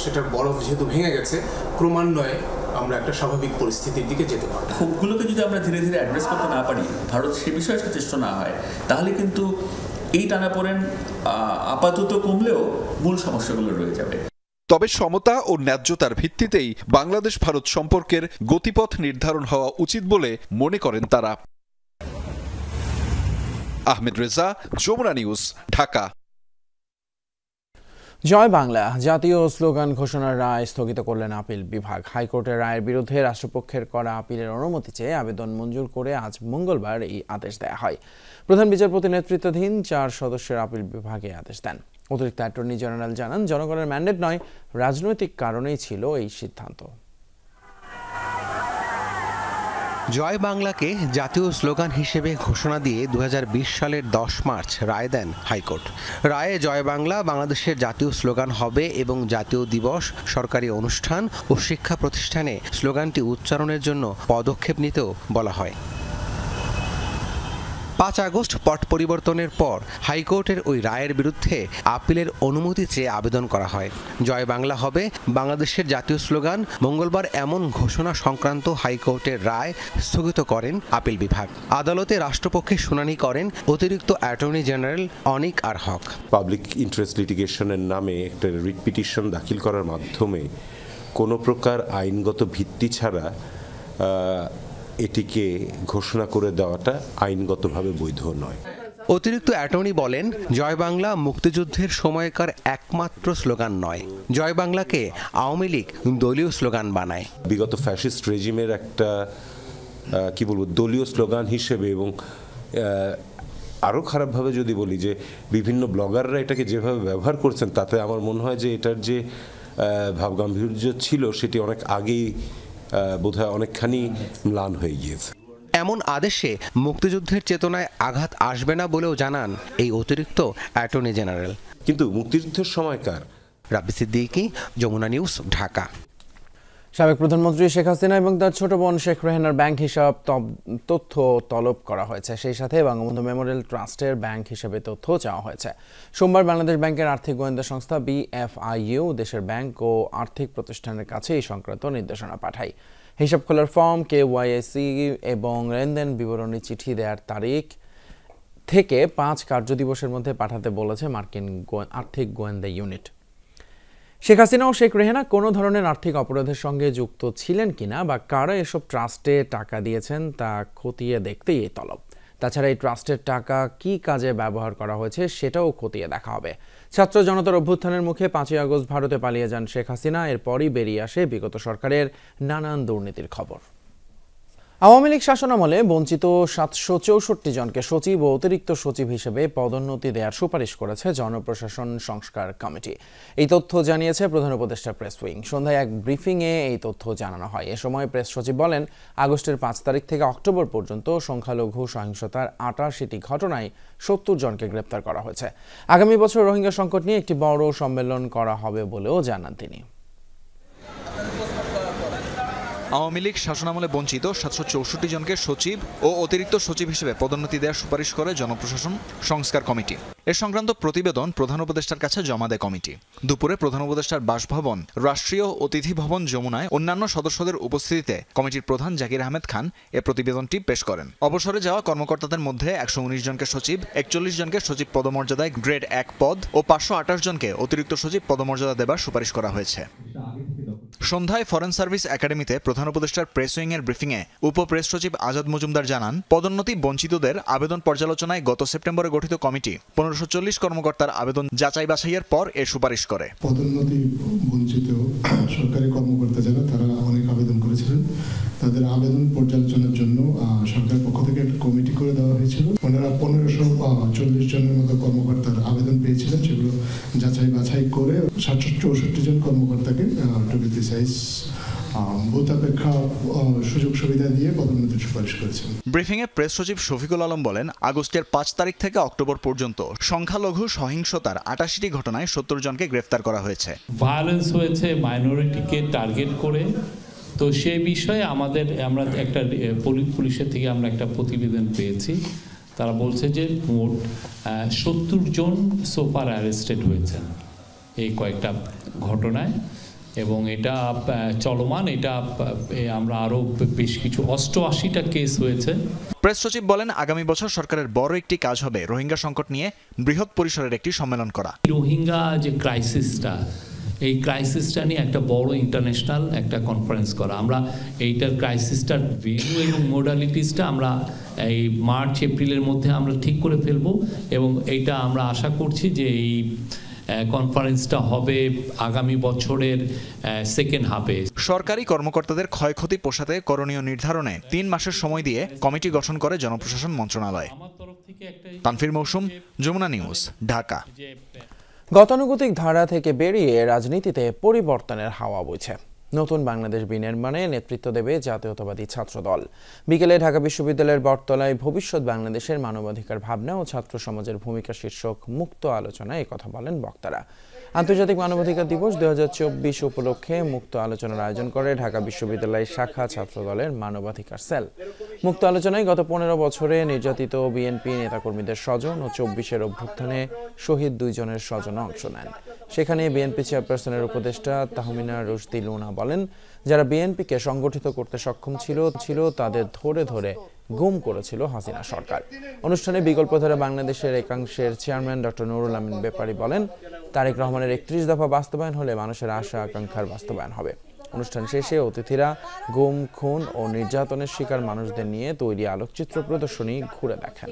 সেটার বরফ যেহেতু ভেঙে গেছে, ক্রমান্বয়ে আমরা একটা স্বাভাবিক পরিস্থিতির দিকে যেতে পারব। ক্ষোভগুলোকে যদি আমরা ধীরে ধীরে অ্যাড্রেস করতে না পারি, ভারত সে বিষয়ে সচেষ্ট না হয়, তাহলে কিন্তু এই টানাপোড়েন আপাতত কমলেও মূল সমস্যাগুলো রয়ে যাবে। তবে সমতা ও ন্যায্যতার ভিত্তিতেই বাংলাদেশ ভারত সম্পর্কের গতিপথ নির্ধারণ হওয়া উচিত বলে মনে করেন তারা। আহমেদ রেজা, যমুনা নিউজ, ঢাকা। জয় বাংলা জাতীয় স্লোগান ঘোষণার রায় স্থগিত করলেন আপিল বিভাগ। হাইকোর্টের রায়ের বিরুদ্ধে রাষ্ট্রপক্ষের করা আপিলের অনুমতি চেয়ে আবেদন মঞ্জুর করে আজ মঙ্গলবার এই আদেশ দেয়া হয়। প্রধান বিচারপতি নেতৃত্বাধীন 4 সদস্যের আপিল বিভাগে আদেশ দেন। অতিরিক্ত অ্যাটর্নি জেনারেল জানান, জনগণের ম্যান্ডেট নয়, রাজনৈতিক কারণেই ছিল এই সিদ্ধান্ত। জয় বাংলাকে জাতীয় স্লোগান হিসেবে ঘোষণা দিয়ে 2020 সালের 10 মার্চ রায় দেন হাইকোর্ট। রায়ে জয় বাংলা বাংলাদেশের জাতীয় স্লোগান হবে এবং জাতীয় দিবস, সরকারি অনুষ্ঠান ও শিক্ষা প্রতিষ্ঠানে স্লোগানটি উচ্চারণের জন্য পদক্ষেপ নিতেও বলা হয়। 5 আগস্ট পট পরিবর্তনের পর হাইকোর্টের ওই রায়ের বিরুদ্ধে আপিলের অনুমতি চেয়ে আবেদন করা হয়। জয় বাংলা হবে বাংলাদেশের জাতীয় স্লোগান। মঙ্গলবার এমন ঘোষণা সংক্রান্ত হাইকোর্টের রায় স্থগিত করেন আপিল বিভাগ। আদালতে রাষ্ট্রপক্ষে শুনানি করেন অতিরিক্ত অ্যাটর্নি জেনারেল অনিক আর হক। পাবলিক ইন্টারেস্ট লিটিগেশনের নামে একটা রিট পিটিশন দাখিল করার মাধ্যমে কোনো প্রকার আইনগত ভিত্তি ছাড়া এটিকে ঘোষণা করে দেওয়াটা আইনগতভাবে বৈধ নয়। অতিরিক্ত অ্যাটর্নি বলেন, জয় বাংলা মুক্তিযুদ্ধের সময়কার একমাত্র স্লোগান নয়। জয় বাংলাকে আওয়ামী লীগ দলীয় স্লোগান বানায়। বিগত ফ্যাসিস্ট রেজিমের একটা দলীয় স্লোগান হিসেবে, এবং আরও খারাপভাবে যদি বলি যে বিভিন্ন ব্লগাররা এটাকে যেভাবে ব্যবহার করছেন, তাতে আমার মনে হয় যে এটার যে ভাবগাম্ভীর্য ছিল সেটি অনেক আগেই বোধহয় অনেকখানি ম্লান হয়ে গিয়েছে। এমন আদেশে মুক্তিযুদ্ধের চেতনায় আঘাত আসবে না বলেও জানান এই অতিরিক্ত অ্যাটর্নি জেনারেল। কিন্তু মুক্তিযুদ্ধের সময়কার। রাব্বি সিদ্দিকী, যমুনা নিউজ, ঢাকা। সাবেক প্রধানমন্ত্রী শেখ হাসিনা এবং তার ছোট বোন শেখ রেহানার ব্যাংক হিসাব তথ্য তলব করা হয়েছে। সেই সাথে বঙ্গবন্ধু মেমোরিয়াল ট্রাস্টের ব্যাংক হিসেবে তথ্য চাওয়া হয়েছে। সোমবার বাংলাদেশ ব্যাংকের আর্থিক গোয়েন্দা সংস্থা BFIU দেশের ব্যাংক ও আর্থিক প্রতিষ্ঠানের কাছে এই সংক্রান্ত নির্দেশনা পাঠায়। হিসাব খোলার ফর্ম, KYC এবং লেনদেন বিবরণী চিঠি দেওয়ার তারিখ থেকে 5 কার্যদিবসের মধ্যে পাঠাতে বলেছে মার্কিন আর্থিক গোয়েন্দা ইউনিট। শেখ হাসিনা ও শেখ রেহানা কোনো ধরনের আর্থিক অপরাধের সঙ্গে যুক্ত ছিলেন কিনা বা কারা এসব ট্রাস্টে টাকা দিয়েছেন তা খতিয়ে দেখতেই এই তলব। তাছাড়া এই ট্রাস্টের টাকা কি কাজে ব্যবহার করা হয়েছে সেটাও খতিয়ে দেখা হবে। ছাত্র জনতার অভ্যুত্থানের মুখে 5 আগস্ট ভারতে পালিয়ে যান শেখ হাসিনা। এরপরই বেরিয়ে আসে বিগত সরকারের নানান দুর্নীতির খবর। আওয়ামী লীগ শাসনামলে বঞ্চিত 764 জনকে সচিব ও অতিরিক্ত সচিব হিসেবে পদোন্নতি দেওয়ার সুপারিশ করেছে জনপ্রশাসন সংস্কার কমিটি। এই তথ্য জানিয়েছে প্রধান উপদেষ্টা প্রেস উইং। সন্ধ্যায় এক ব্রিফিংয়ে এই তথ্য জানানো হয়। এ সময় প্রেস সচিব বলেন, আগস্টের 5 তারিখ থেকে অক্টোবর পর্যন্ত সংখ্যালঘু সহিংসতার 88টি ঘটনায় 70 জনকে গ্রেপ্তার করা হয়েছে। আগামী বছর রোহিঙ্গা সংকট নিয়ে একটি বড় সম্মেলন করা হবে বলেও জানান তিনি। আওয়ামী লীগ শাসনামলে বঞ্চিত 764 জনকে সচিব ও অতিরিক্ত সচিব হিসেবে পদোন্নতি দেওয়ার সুপারিশ করে জনপ্রশাসন সংস্কার কমিটি। এ সংক্রান্ত প্রতিবেদন প্রধান উপদেষ্টার কাছে জমা দেয় কমিটি। দুপুরে প্রধান উপদেষ্টার বাসভবন রাষ্ট্রীয় অতিথি ভবন যমুনায় অন্যান্য সদস্যদের উপস্থিতিতে কমিটির প্রধান জাকির আহমেদ খান এ প্রতিবেদনটি পেশ করেন। অবসরে যাওয়া কর্মকর্তাদের মধ্যে 119 জনকে সচিব, 41 জনকে সচিব পদমর্যাদায় গ্রেড 1 পদ ও 528 জনকে অতিরিক্ত সচিব পদমর্যাদা দেবার সুপারিশ করা হয়েছে। সন্ধ্যায় ফরেন সার্ভিস একাডেমিতে প্রধান উপদেষ্টার প্রেস উইং এর ব্রিফিংয়ে উপপ্রেস সচিব আজাদ মজুমদার জানান, পদোন্নতি বঞ্চিতদের আবেদন পর্যালোচনায় গত সেপ্টেম্বরে গঠিত কমিটি 1540 কর্মকর্তার আবেদন যাচাই বাছাইয়ের পর এ সুপারিশ করে। পদোন্নতি বঞ্চিত সরকারি কর্মকর্তা যারা, তারা অনেক আবেদন করেছিলেন। তাদের আবেদন পর্যালোচনার জন্য সরকারের পক্ষ থেকে একটা কমিটি করে দেওয়া হয়েছিল। ওনারা 1540 জনের মতো কর্মকর্তার আবেদন পেয়েছিলেন। সেগুলো যাচাই বাছাই করে 764 জন কর্মকর্তাকে ভূতাপেক্ষা সুযোগ সুবিধা দিয়ে পদোন্নতির সুপারিশ করেছেন। ব্রিফিংয়ে প্রেস সচিব শফিকুল আলম বলেন, আগস্টের ৫ তারিখ থেকে অক্টোবর পর্যন্ত সংখ্যালঘু সহিংসতার ৮৮টি ঘটনায় ৭০ জনকে গ্রেফতার করা হয়েছে। ভায়োলেন্স হয়েছে মাইনরিটিকে টার্গেট করে। তো সেই বিষয়ে আমরা একটা পুলিশের থেকে আমরা একটা প্রতিবেদন পেয়েছি। তারা বলছে যে মোট ৭০ জন সোফার অ্যারেস্টেড হয়েছেন এই কয়েকটা ঘটনায়, এবং এটা চলমান। এটা আমরা আরও বেশ কিছু ৮৮টা কেস হয়েছে। প্রেস সচিব বলেন, আগামী বছর সরকারের বড় একটি কাজ হবে রোহিঙ্গা সংকট নিয়ে বৃহৎ পরিসরের একটি সম্মেলন করা। রোহিঙ্গা যে ক্রাইসিসটা, এই ক্রাইসিসটা নিয়ে একটা বড় ইন্টারন্যাশনাল একটা কনফারেন্স করা। আমরা এইটার ক্রাইসিসটার ভেন্যু এবং মোডালিটিসটা আমরা এই মার্চ এপ্রিলের মধ্যে আমরা ঠিক করে ফেলব, এবং এইটা আমরা আশা করছি যে এই কনফারেন্সটা হবে আগামী বছরের সেকেন্ড হাফে। সরকারি কর্মকর্তাদের ক্ষয়ক্ষতি পোষাতে করণীয় নির্ধারণে ৩ মাসের সময় দিয়ে কমিটি গঠন করে জনপ্রশাসন মন্ত্রণালয়। তানফির মৌসুম, যমুনা নিউজ, ঢাকা। গতানুগতিক ধারা থেকে বেরিয়ে রাজনীতিতে পরিবর্তনের হাওয়া বইছে। নতুন বাংলাদেশ বিনির্মাণে নেতৃত্ব দেবে জাতীয়তাবাদী ছাত্রদল। বিকেলে ঢাকা বিশ্ববিদ্যালয়ের বটতলায় ভবিষ্যৎ বাংলাদেশের মানবাধিকার ভাবনা ও ছাত্র সমাজের ভূমিকা শীর্ষক মুক্ত আলোচনায় একথা বলেন বক্তারা। আন্তর্জাতিক মানবাধিকার দিবস ২০২৪ উপলক্ষে মুক্ত আলোচনার আয়োজন করে ঢাকা বিশ্ববিদ্যালয় শাখা ছাত্রদলের মানবাধিকার সেল। মুক্ত আলোচনায় গত ১৫ বছরে নির্যাতিত বিএনপি নেতাকর্মীদের স্বজন ও ২৪-এর অভ্যুত্থানে শহীদ ২ জনের স্বজন অংশ নেন। সেখানে বিএনপি চেয়ারপারসনের উপদেষ্টা তাহমিনা রুশদি লুনা বলেন, যারা বিএনপিকে সংগঠিত করতে সক্ষম ছিল তাদের ধরে ধরে গুম করেছিল হাসিনা সরকার। অনুষ্ঠানে বিকল্পধারা বাংলাদেশের একাংশের চেয়ারম্যান ডক্টর নুরুল আমিন ব্যাপারী বলেন, তারেক রহমানের ৩১ দফা বাস্তবায়ন হলে মানুষের আশা আকাঙ্ক্ষার বাস্তবায়ন হবে। অনুষ্ঠান শেষে অতিথিরা গুম, খুন ও নির্যাতনের শিকার মানুষদের নিয়ে তৈরি আলোকচিত্র প্রদর্শনী ঘুরে দেখেন।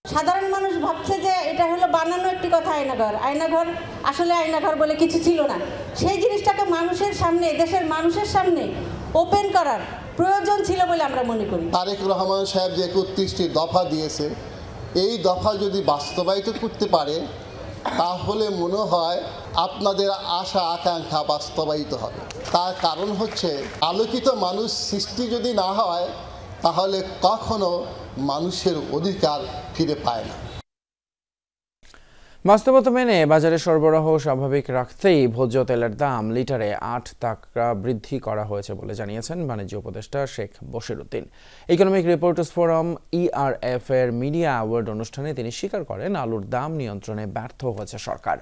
সাধারণ মানুষ ভাবছে যে এটা হলো বানানো একটি কথা, আয়নাঘর আসলে আয়নাঘর বলে কিছু ছিল না। সেই জিনিসটাকে মানুষের সামনে, দেশের মানুষের সামনে ওপেন করার প্রয়োজন ছিল বলে আমরা মনে করি। তারেক রহমান সাহেব যে ৩১টি দফা দিয়েছে, এই দফা যদি বাস্তবায়িত করতে পারে তাহলে মনে হয় আপনাদের আশা আকাঙ্ক্ষা বাস্তবায়িত হবে। তার কারণ হচ্ছে আলোকিত মানুষ সৃষ্টি যদি না হয় তাহলে কখনো মানুষের অধিকার ফিরে পায় না। বাস্তবতা মেনে বাজারে সরবরাহ স্বাভাবিক রাখতেই ভোজ্য তেলের দাম লিটারে ৮ টাকা বৃদ্ধি করা হয়েছে বলে জানিয়েছেন বাণিজ্য উপদেষ্টা Sheikh Bashiruddin. Economic reporters forum ERF এর মিডিয়া অ্যাওয়ার্ড অনুষ্ঠানে তিনি স্বীকার করেন, আলুর দাম নিয়ন্ত্রণে ব্যর্থ হয়েছে সরকার।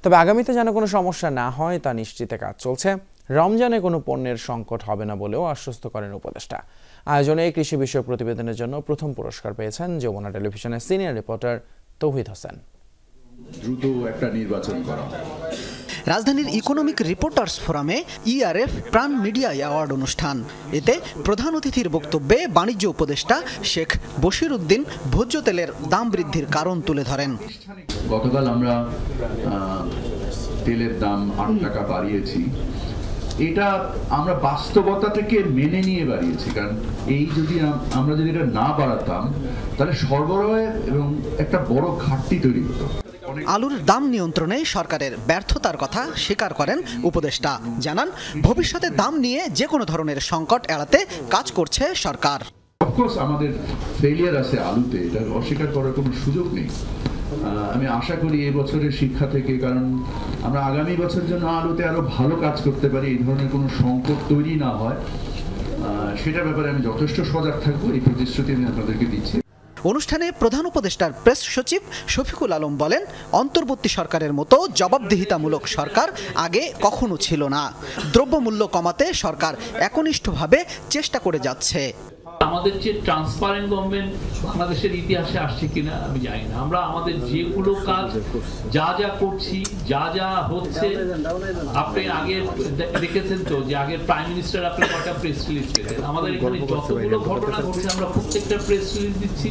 তবে আগামীতে যেন কোনো সমস্যা না হয় তা নিশ্চিতে কাজ চলছে। রমজানে কোনো পণ্যের সংকট হবে না বলেও আশ্বস্ত করেন উপদেষ্টা। আয়োজনে কৃষি বিষয়ক প্রতিবেদনের জন্য প্রথম পুরস্কার পেয়েছেন যমুনা টেলিভিশনের সিনিয়র রিপোর্টার তৌহিদ হোসেন। দ্রুত একটা নির্বাচন করা। রাজধানীর ইকোনমিক রিপোর্টার্স ফোরামে ইআরএফ প্রাণ মিডিয়া অ্যাওয়ার্ড অনুষ্ঠান। এতে প্রধান অতিথির বক্তব্যে বাণিজ্য উপদেষ্টা শেখ বশিরউদ্দিন ভোজ্য তেলের দাম বৃদ্ধির কারণ তুলে ধরেন। গতকাল আমরা তেলের দাম ৮ টাকা বাড়িয়েছি। এটা আমরা বাস্তবতা থেকে মেনে নিয়ে বাড়িয়েছি, কারণ আমরা যদি এটা না বাড়াতাম তাহলে সরবরাহে এবং একটা বড় ঘাটতি তৈরি হতো। আলুর দাম নিয়ন্ত্রণে সরকারের ব্যর্থতার কথা স্বীকার করেন উপদেষ্টা। জানান, ভবিষ্যতে দাম নিয়ে যে কোনো ধরনের সংকট এড়াতে কাজ করছে সরকার। অফকোর্স আমাদের ফেলিয়ার আছে আলুতে, এটা অস্বীকার করার কোনো সুযোগ নেই। আমি আশা করি এই বছরের শিক্ষা থেকে, কারণ আমরা আগামী বছরের জন্য আলুতে আরো ভালো কাজ করতে পারি, এই ধরনের কোনো সংকট তৈরি না হয়, সেটার ব্যাপারে আমি যথেষ্ট সজাগ থাকবো। এই প্রতিশ্রুতি আমি আপনাদেরকে দিচ্ছি। অনুষ্ঠানে প্রধান উপদেষ্টার প্রেস সচিব শফিকুল আলম বলেন, অন্তর্বর্তী সরকারের মতো জবাবদিহিতামূলক সরকার আগে কখনো ছিল না। দ্রব্যমূল্য কমাতে সরকার একনিষ্ঠভাবে চেষ্টা করে যাচ্ছে। আমাদের যে ট্রান্সপারেন্ট গভর্নমেন্ট বাংলাদেশের ইতিহাসে আসছে কিনা আমি জানি না। আমরা আমাদের যেগুলো কাজ যা করছি, যা হচ্ছে, আপনি আগে দেখেছেন তো যে আগের প্রাইম মিনিস্টার আপনি কটা প্রেস রিলিজ করেছেন। আমাদের এখানে যতগুলো ঘটনা ঘটছে আমরা প্রত্যেকটা প্রেস রিলিজ দিচ্ছি।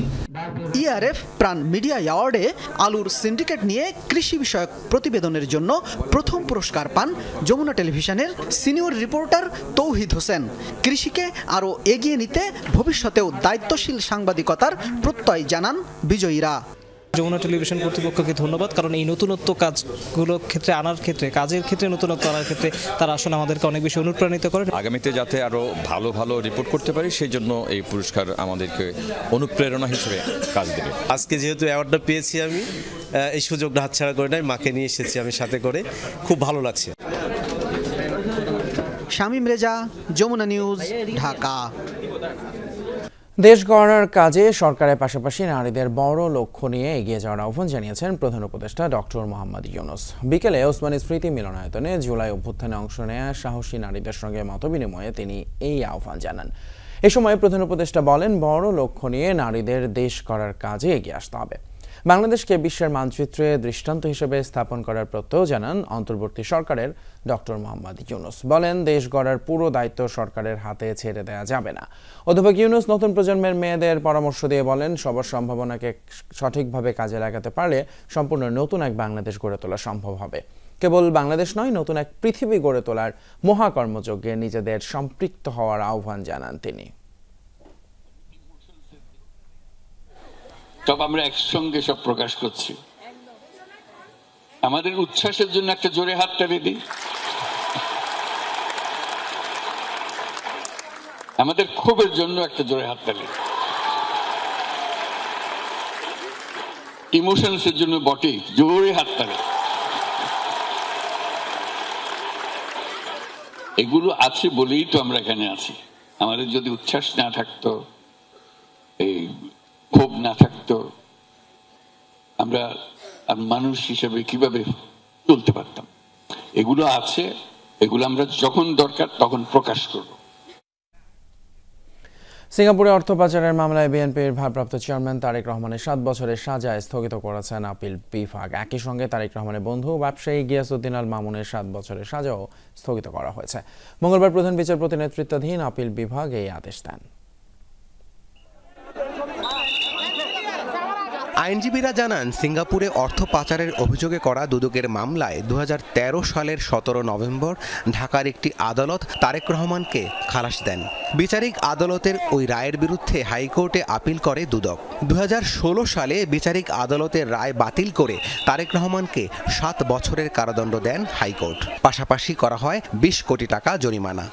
ইআরএফ প্রাণ মিডিয়া অ্যাওয়ার্ডে আলুর সিন্ডিকেট নিয়ে কৃষি বিষয়ক প্রতিবেদনের জন্য প্রথম পুরস্কার পান যমুনা টেলিভিশনের সিনিয়র রিপোর্টার তৌহিদ হোসেন। কৃষিকে আরও এগিয়ে নিতে ভবিষ্যতেও দায়িত্বশীল সাংবাদিকতার প্রত্যয় জানান বিজয়ীরা। যমুনা টেলিভিশন কর্তৃপক্ষকে ধন্যবাদ, কারণ এই নতুনত্ব কাজগুলোর ক্ষেত্রে আনার ক্ষেত্রে কাজের ক্ষেত্রে নতুনত্ব আনার ক্ষেত্রে তারা আসলে আমাদেরকে অনেক বেশি অনুপ্রাণিত করেন। আগামীতে যাতে আরো ভালো ভালো রিপোর্ট করতে পারি সেই জন্য এই পুরস্কার আমাদেরকে অনুপ্রেরণা হিসেবে কাজ দেবে। আজকে যেহেতু অ্যাওয়ার্ডটা পেয়েছি আমি এই সুযোগটা হাতছাড়া করে নাই, মাকে নিয়ে এসেছি আমি সাথে করে, খুব ভালো লাগছে। শামীম রেজা, যমুনা নিউজ, ঢাকা। দেশ গড়ার কাজে সরকারের পাশাপাশি নারীদের বড় লক্ষ্য নিয়ে এগিয়ে যাওয়ার আহ্বান জানিয়েছেন প্রধান উপদেষ্টা ডক্টর মোহাম্মদ ইউনূস। বিকেলে ওসমানী স্মৃতি মিলনায়তনে জুলাই অভ্যুত্থানে অংশ নেয়া সাহসী নারীদের সঙ্গে মতবিনিময়ে তিনি এই আহ্বান জানান। এ সময় প্রধান উপদেষ্টা বলেন, বড় লক্ষ্য নিয়ে নারীদের দেশ গড়ার কাজে এগিয়ে আসতে হবে। বাংলাদেশকে বিশ্বের মানচিত্রে দৃষ্টান্ত হিসেবে স্থাপন করার প্রত্যয় জানান অন্তর্বর্তী সরকারের ডক্টর মোহাম্মদ ইউনূস। বলেন, দেশ গড়ার পুরো দায়িত্ব সরকারের হাতে ছেড়ে দেওয়া যাবে না। অধ্যাপক ইউনূস নতুন প্রজন্মের মেয়েদের পরামর্শ দিয়ে বলেন, সবার সম্ভাবনাকে সঠিকভাবে কাজে লাগাতে পারলে সম্পূর্ণ নতুন এক বাংলাদেশ গড়ে তোলা সম্ভব হবে। কেবল বাংলাদেশ নয়, নতুন এক পৃথিবী গড়ে তোলার মহাকর্মযজ্ঞে নিজেদের সম্পৃক্ত হওয়ার আহ্বান জানান তিনি। সব আমরা একসঙ্গে সব প্রকাশ করছি। আমাদের উচ্ছ্বাসের জন্য একটা জোরে হাততালি দিই, আমাদের ক্ষোভের জন্য একটা জোরে হাততালি, ইমোশনসের জন্য বটে জোরে হাততালি। এগুলো আছে বলেই তো আমরা এখানে আছি। আমাদের যদি উচ্ছ্বাস না থাকতো, এই ক্ষোভ না থাকতো, আমরা মানুষ হিসেবে কিভাবে চলতে পারতাম? এগুলো আছে, এগুলো আমরা যখন দরকার তখন প্রকাশ করব। সিঙ্গাপুরে অর্থ পাচারের মামলায় বিএনপির ভারপ্রাপ্ত চেয়ারম্যান তারেক রহমানের 7 বছরের সাজা স্থগিত করেছেন আপিল বিভাগ। একই সঙ্গে তারেক রহমানের বন্ধু ব্যবসায়ী গিয়াসউদ্দিন আল মামুনের 7 বছরের সাজাও স্থগিত করা হয়েছে। মঙ্গলবার প্রধান বিচারপতি নেতৃত্বাধীন আপিল বিভাগ এই আদেশ দেন। আইনজীবীরা জানান, সিঙ্গাপুরে অর্থ পাচারের অভিযোগে করা দুদকের মামলায় 2013 সালের 17 নভেম্বর ঢাকার একটি আদালত তারেক রহমানকে খালাস দেন। বিচারিক আদালতের ওই রায়ের বিরুদ্ধে হাইকোর্টে আপিল করে দুদক। 2016 সালে বিচারিক আদালতের রায় বাতিল করে তারেক রহমানকে 7 বছরের কারাদণ্ড দেন হাইকোর্ট। পাশাপাশি করা হয় 20 কোটি টাকা জরিমানা।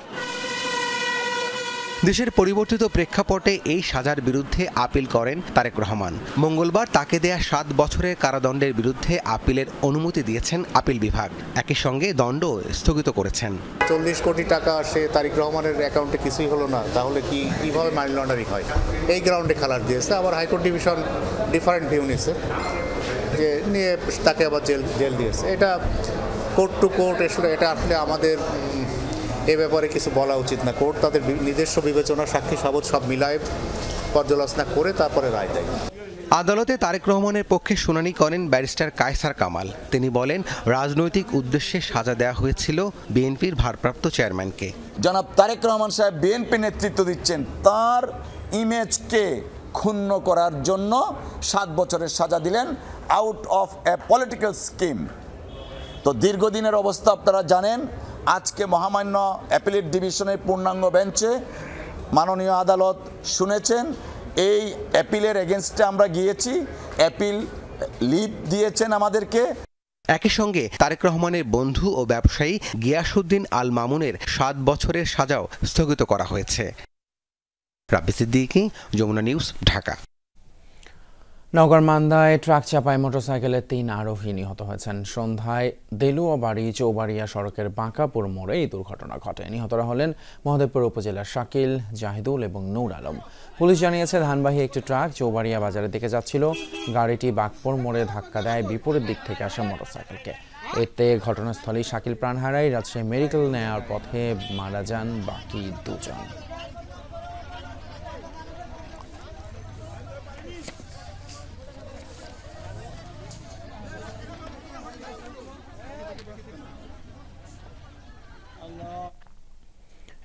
দেশের পরিবর্তিত প্রেক্ষাপটে এই সাজার বিরুদ্ধে আপিল করেন তারেক রহমান। মঙ্গলবার তাকে দেয়া 7 বছরের কারাদণ্ডের বিরুদ্ধে আপিলের অনুমতি দিয়েছেন আপিল বিভাগ। একই সঙ্গে দণ্ড স্থগিত করেছেন। 40 কোটি টাকা সে তারেক রহমানের অ্যাকাউন্টে কিছুই হলো না, তাহলে কিভাবে মানি লন্ডারিং হয়? এই গ্রাউন্ডে খালাস দিয়েছে। আবার হাইকোর্ট ডিভিশন ডিফারেন্ট ভিউ নিয়েছে, যে নিয়ে তাকে আবার জেল দিয়েছে। এটা কোর্ট টু কোর্ট, এটা আসলে আমাদের এ ব্যাপারে কিছু বলা উচিত না। কোর্ট তাদের নিজস্ব বিবেচনা, সাক্ষী সাবত সব মিলায় পর্যালোচনা করে তারপরে রায় দেয়। আদালতে তারেক রহমানের পক্ষে শুনানি করেন ব্যারিস্টার কায়সার কামাল। তিনি বলেন, রাজনৈতিক উদ্দেশ্যে সাজা দেওয়া হয়েছিল বিএনপির ভারপ্রাপ্ত চেয়ারম্যানকে। জনাব তারেক রহমান সাহেব বিএনপি নেতৃত্ব দিচ্ছেন, তার ইমেজকে ক্ষুণ্ণ করার জন্য 7 বছরের সাজা দিলেন out of a political scheme. তো দীর্ঘদিনের অবস্থা আপনারা জানেন। আজকে মহামান্য অ্যাপিলেট ডিভিশনের পূর্ণাঙ্গ বেঞ্চে মাননীয় আদালত শুনেছেন। এই অ্যাপিলের এগেনস্টে আমরা গিয়েছি, অ্যাপিল লিভ দিয়েছেন আমাদেরকে। একই সঙ্গে তারেক রহমানের বন্ধু ও ব্যবসায়ী গিয়াসউদ্দিন আল মামুনের 7 বছরের সাজাও স্থগিত করা হয়েছে। রাব্বি সিদ্দিকী, যমুনা নিউজ, ঢাকা। নগর মান্দায় ট্রাক চাপায় মোটরসাইকেলের 3 আরোহী নিহত হয়েছেন। সন্ধ্যায় দেলুয়াবাড়ি চৌবাড়িয়া সড়কের বাঁকাপুর মোড়ে এই দুর্ঘটনা ঘটে। নিহতরা হলেন মহদেবপুর উপজেলার শাকিল, জাহিদুল এবং নূর আলম। পুলিশ জানিয়েছে, ধানবাহী একটি ট্রাক চৌবাড়িয়া বাজারের দিকে যাচ্ছিল। গাড়িটি বাঁকপুর মোড়ে ধাক্কা দেয় বিপরীত দিক থেকে আসা মোটরসাইকেলকে। এতে ঘটনাস্থলেই শাকিল প্রাণ হারায়। রাজশাহী মেডিকেল নেয়ার পথে মারা যান বাকি 2 জন।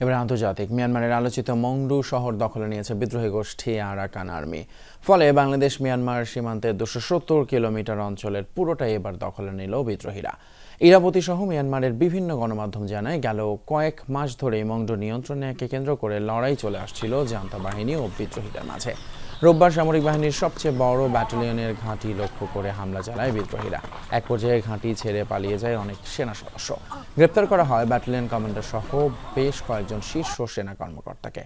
এবার আন্তর্জাতিক। মিয়ানমারের আলোচিত মংডু শহর দখলে নিয়েছে বিদ্রোহী গোষ্ঠী আরাকান আর্মি। ফলে বাংলাদেশ মিয়ানমার সীমান্তের 270 কিলোমিটার অঞ্চলের পুরোটাই এবার দখলে নিল বিদ্রোহীরা। ইরাবতী সহ মিয়ানমারের বিভিন্ন গণমাধ্যম জানায়, গেল কয়েক মাস ধরে মংডু নিয়ন্ত্রণকে কেন্দ্র করে লড়াই চলে আসছিল জান্তা বাহিনী ও বিদ্রোহীদের মাঝে। রোববার সামরিক বাহিনীর সবচেয়ে বড় ব্যাটালিয়নের ঘাঁটি লক্ষ্য করে হামলা চালায় বিদ্রোহীরা। এক পর্যায়ে ঘাঁটি ছেড়ে পালিয়ে যায় অনেক সেনা সদস্য। গ্রেপ্তার করা হয় ব্যাটালিয়ন কমান্ডার সহ বেশ কয়েকজন শীর্ষ সেনা কর্মকর্তাকে।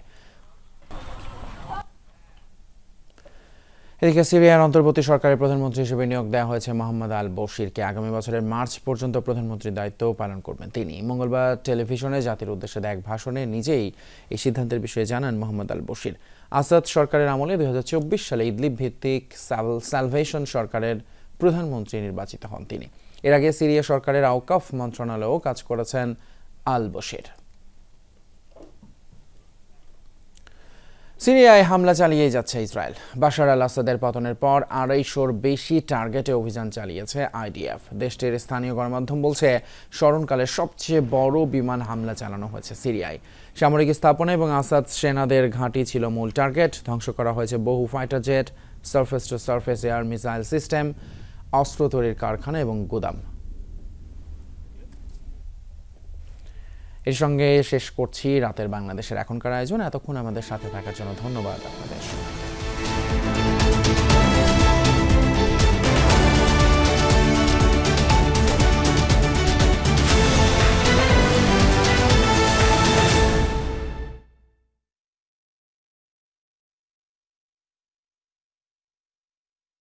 এদিকে সিরিয়ার অন্তর্বর্তী সরকারের প্রধানমন্ত্রী হিসেবে নিয়োগ দেওয়া হয়েছে মোহাম্মদ আল বশিরকে। আগামী বছরের মার্চ পর্যন্ত প্রধানমন্ত্রীর দায়িত্ব পালন করবেন তিনি। মঙ্গলবার টেলিভিশনে জাতির উদ্দেশ্যে দেয়া এক ভাষণে নিজেই এই সিদ্ধান্তের বিষয়ে জানান মোহাম্মদ আল বশির। আসাদ সরকারের আমলে 2024 সালে ইদলিব ভিত্তিক সালভেশন সরকারের প্রধানমন্ত্রী নির্বাচিত হন তিনি। এর আগে সিরিয়া সরকারের আওকাফ মন্ত্রণালয়েও কাজ করেছেন আল বশির। সিরিয়ায় হামলা চালিয়ে যাচ্ছে ইসরায়েল। বাশার আল আসাদের পতনের পর 250-র বেশি টার্গেটে অভিযান চালিয়েছে আইডিএফ। দেশটির স্থানীয় গণমাধ্যম বলছে স্মরণকালের সবচেয়ে বড় বিমান হামলা চালানো হয়েছে সিরিয়ায়। সামরিক স্থাপনা এবং আসাদ সেনাদের ঘাঁটি ছিল মূল টার্গেট। ধ্বংস করা হয়েছে বহু fighter jet, surface two surface air missile system, অস্ত্র তৈরির কারখানা এবং গুদাম। এর সঙ্গে শেষ করছি রাতের বাংলাদেশের এখনকার আয়োজন। এতক্ষণ আমাদের সাথে থাকার জন্য ধন্যবাদ আপনাদের।